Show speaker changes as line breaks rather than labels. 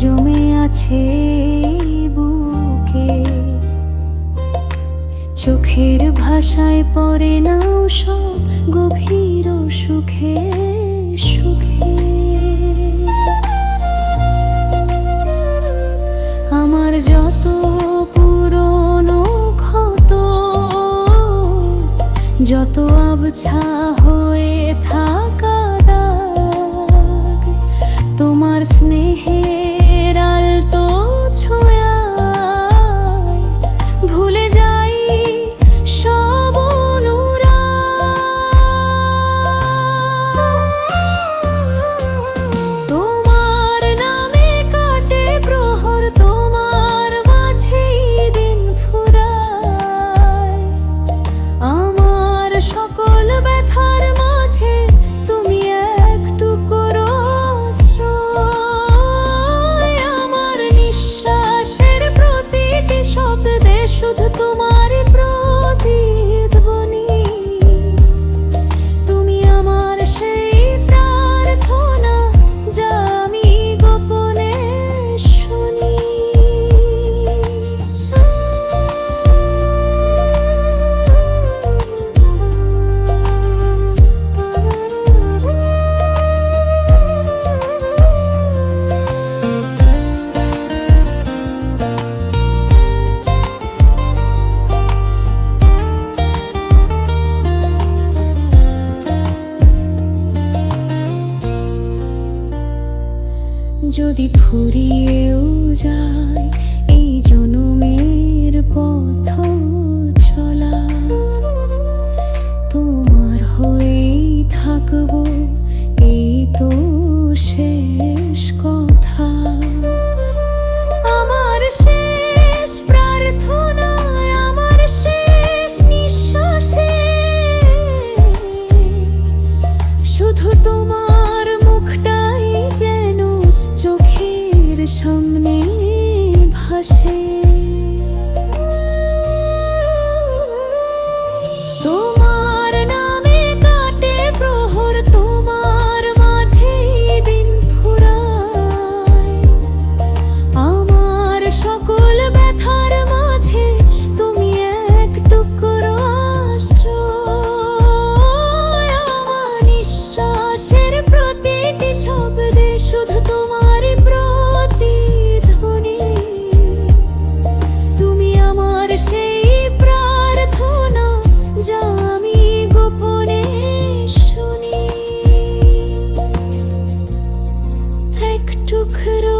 জমে আছে বুকে, চোখের ভাষায় পড়ে নাও সব গভীর সুখে সুখে। আমার যত পুরনো ক্ষত, যত আবছা হয়ে থাকা দাগ, তোমার স্নেহের আলতো ছোঁয়ায় ভুলে যাই সব অনুরাগ। তোমার নামে কাটে প্রহর, তোমার মাঝেই দিন ফুরায়। আমার সকল ব্যথার মাঝে তুমি এক টুকরো আশ্রয়। আমার নিঃশ্বাসের প্রতিটি শব্দে শুধু তোমারই প্রতিধ্বনি। তুমি আমার সেই প্রার্থনা যা আমি গোপনে শুনি। যদি ফুরিয়েও যায় এই জনমের পথ চলা, তোমার হয়েই থাকবো, এই তো শেষ কথা। আমার শেষ প্রার্থনা, আমার শেষ নিঃশ্বাসে শুধু তোমার মুখটাই যেন চোখের সামনে ভাসে। তোমার নামে কাটে প্রহর, তোমার মাঝেই দিন ফুরায়। আমার সকল ব্যথার মাঝে তুমি এক টুকরো আশ্রয়। আমার নিঃশ্বাসের প্রতিটি শব্দে শুধু তোমারই প্রতিধ্বনি। তুমি আমার সেই প্রার্থনা যা আমি গোপনে শুনি। এক টুকরো